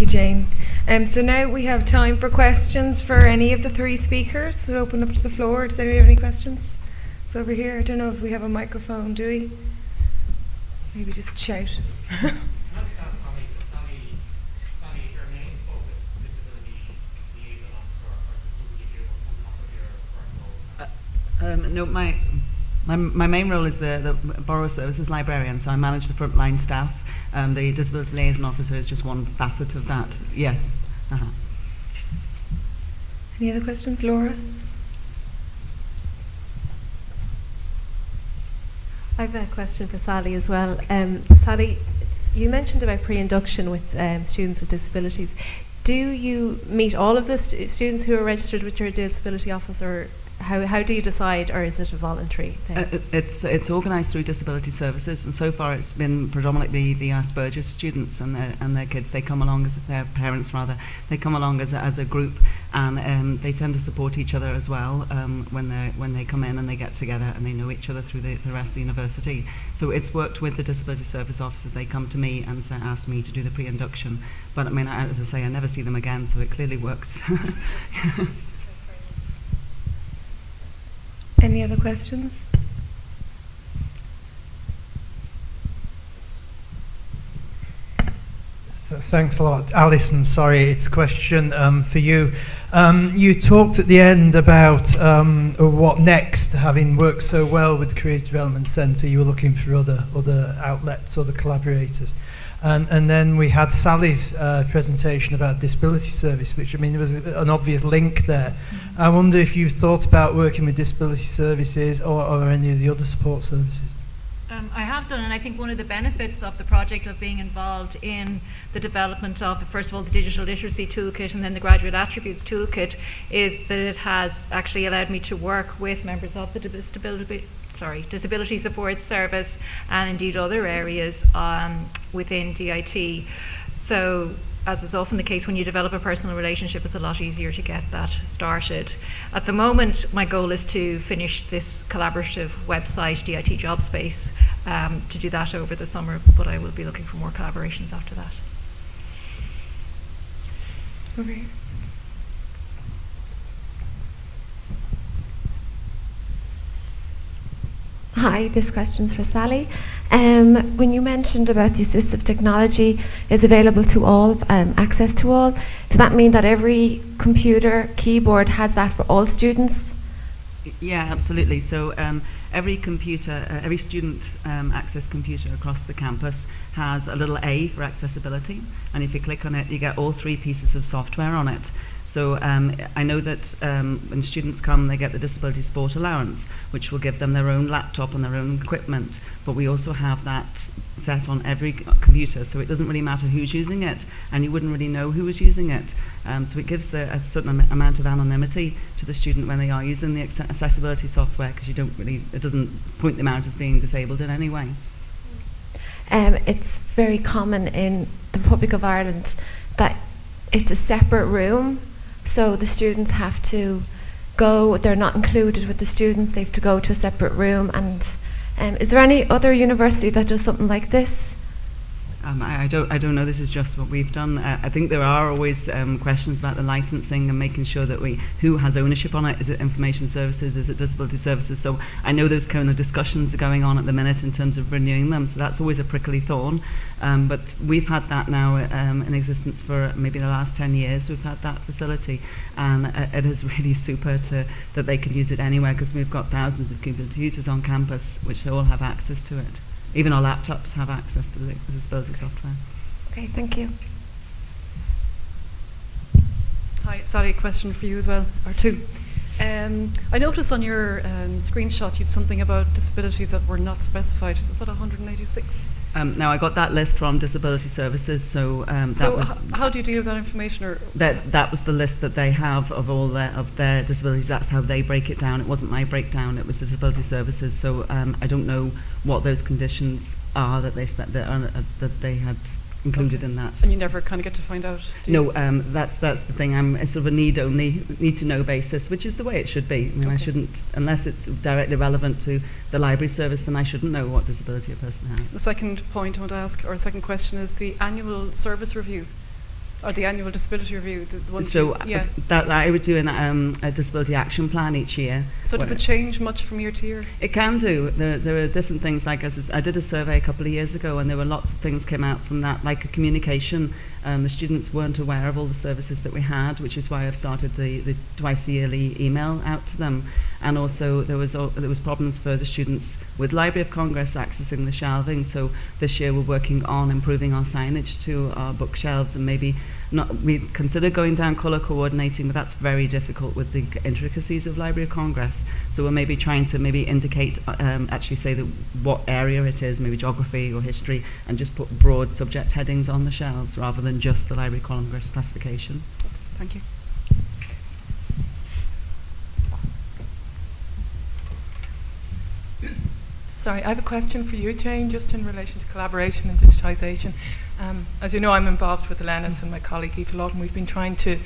you, Jane. So now we have time for questions for any of the three speakers. So open up to the floor. Does anyone have any questions? It's over here. I don't know if we have a microphone, do we? Maybe just shout. No, my main role is the Borough Services Librarian, so I manage the frontline staff. The Disability Liaison Officer is just one facet of that, yes. Any other questions, Laura? I have a question for Sally as well. Sally, you mentioned about pre-induction with students with disabilities. Do you meet all of the students who are registered with your disability office, or how do you decide, or is it a voluntary thing? It's organised through Disability Services, and so far it's been predominantly the Asperger's students and their kids. They come along as their parents, rather. They come along as a group, and they tend to support each other as well when they come in and they get together and they know each other through the rest of the university. So it's worked with the Disability Service officers. They come to me and ask me to do the pre-induction. But I mean, as I say, I never see them again, so it clearly works. Any other questions? Thanks a lot. Alison, sorry, it's a question for you. You talked at the end about what next, having worked so well with the Creative Development Centre, you were looking for other outlets, other collaborators. And then we had Sally's presentation about disability service, which, I mean, there was an obvious link there. I wonder if you've thought about working with disability services or any of the other support services. I have done, and I think one of the benefits of the project of being involved in the development of, first of all, the Digital Literacy Toolkit and then the Graduate Attributes Toolkit is that it has actually allowed me to work with members of the Disability Support Service and indeed other areas within DIT. So, as is often the case, when you develop a personal relationship, it's a lot easier to get that started. At the moment, my goal is to finish this collaborative website, DIT Job Space, to do that over the summer, but I will be looking for more collaborations after that. Over here. Hi, this question's for Sally. When you mentioned about the assistive technology is available to all, access to all, does that mean that every computer, keyboard has that for all students? Yeah, absolutely. So every student access computer across the campus has a little A for accessibility, and if you click on it, you get all three pieces of software on it. So I know that when students come, they get the Disability Support Allowance, which will give them their own laptop and their own equipment. But we also have that set on every computer, so it doesn't really matter who's using it, and you wouldn't really know who was using it. So it gives a certain amount of anonymity to the student when they are using the accessibility software, because it doesn't point them out as being disabled in any way. It's very common in the Republic of Ireland that it's a separate room. So the students have to go, they're not included with the students, they have to go to a separate room. And is there any other university that does something like this? I don't know. This is just what we've done. I think there are always questions about the licensing and making sure that who has ownership on it. Is it Information Services? Is it Disability Services? So I know those kind of discussions are going on at the minute in terms of renewing them. So that's always a prickly thorn. But we've had that now in existence for maybe the last 10 years. We've had that facility, and it is really super that they can use it anywhere, because we've got thousands of computers on campus which all have access to it. Even our laptops have access to the disability software. Okay, thank you. Hi, Sally, a question for you as well, or two. I noticed on your screenshot you had something about disabilities that were not specified. Is it about 186? Now, I got that list from Disability Services, so that was... how do you deal with that information? Or that was the list that they have of all their disabilities. That's how they break it down. It wasn't my breakdown, it was the Disability Services. So I don't know what those conditions are that they had included in that. And you never kind of get to find out? No, that's the thing. I'm sort of a need to know basis, which is the way it should be. I mean, I shouldn't, unless it's directly relevant to the library service, then I shouldn't know what disability a person has. The second point I want to ask, or second question, is the annual service review. Or the annual disability review? The ones So yeah. that I would do a disability action plan each year. So does it change much from year to year? It can do. There are different things, like I did a survey a couple of years ago, and there were lots of things came out from that, like a communication. The students weren't aware of all the services that we had, which is why I've started the twice yearly email out to them. And also there was problems for the students with Library of Congress accessing the shelving. So this year we're working on improving our signage to our bookshelves, and maybe we consider going down colour coordinating, but that's very difficult with the intricacies of Library of Congress. So we're maybe trying to maybe indicate, actually say that what area it is, maybe geography or history, and just put broad subject headings on the shelves rather than just the Library of Congress classification. Thank you. Sorry, I have a question for you, Jane, just in relation to collaboration and digitisation. As you know, I'm involved with Alanis and my colleague Eva Lawton. We've been trying to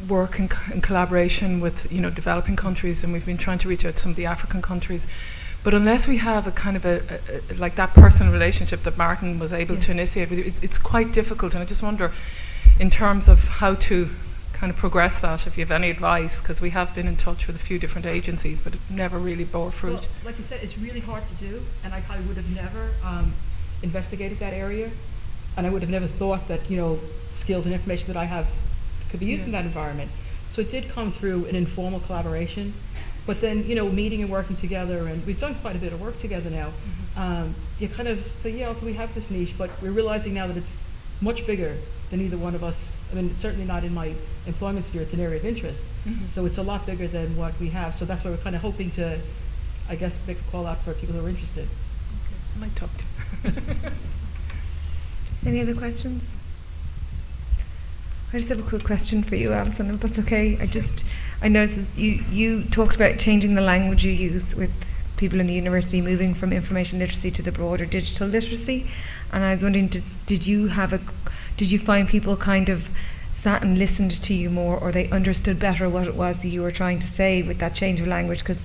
work in collaboration with developing countries, and we've been trying to reach out to some of the African countries. But unless we have a kind of a like that personal relationship that Martin was able to initiate, it's quite difficult. And I just wonder, in terms of how to kind of progress that, if you have any advice, because we have been in touch with a few different agencies, but it never really bore fruit. Well, like you said, it's really hard to do, and I probably would have never investigated that area, and I would have never thought that skills and information that I have could be used in that environment. So it did come through an informal collaboration, but then meeting and working together, and we've done quite a bit of work together now. You kind of say, okay, we have this niche, but we're realizing now that it's much bigger than either one of us. I mean, it's certainly not in my employment sphere, it's an area of interest. So it's a lot bigger than what we have. So that's why we're kind of hoping to, I guess, make a call out for people who are interested. Okay, so I might talk to Any other questions? I just have a quick question for you, Alison, if that's okay. I noticed you talked about changing the language you use with people in the university, moving from information literacy to the broader digital literacy. And I was wondering, did you find people kind of sat and listened to you more, or they understood better what it was that you were trying to say with that change of language? Because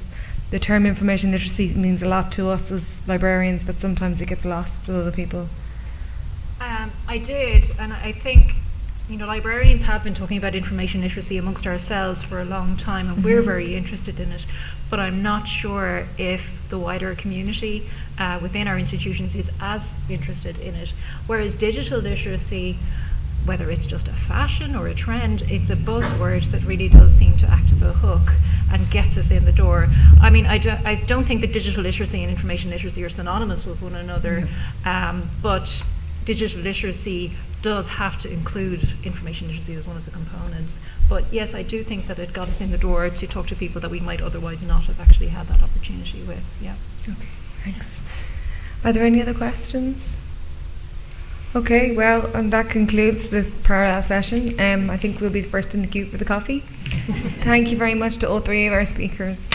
the term information literacy means a lot to us as librarians, but sometimes it gets lost with other people. I did, and I think librarians have been talking about information literacy amongst ourselves for a long time, and we're very interested in it, but I'm not sure if the wider community within our institutions is as interested in it. Whereas digital literacy, whether it's just a fashion or a trend, it's a buzzword that really does seem to act as a hook and gets us in the door. I mean, I don't think that digital literacy and information literacy are synonymous with one another, but digital literacy does have to include information literacy as one of the components. But yes, I do think that it got us in the door to talk to people that we might otherwise not have actually had that opportunity with. Yeah. Okay, thanks. Are there any other questions? Okay, well, and that concludes this parallel session. I think we'll be the first in the queue for the coffee. Thank you very much to all three of our speakers.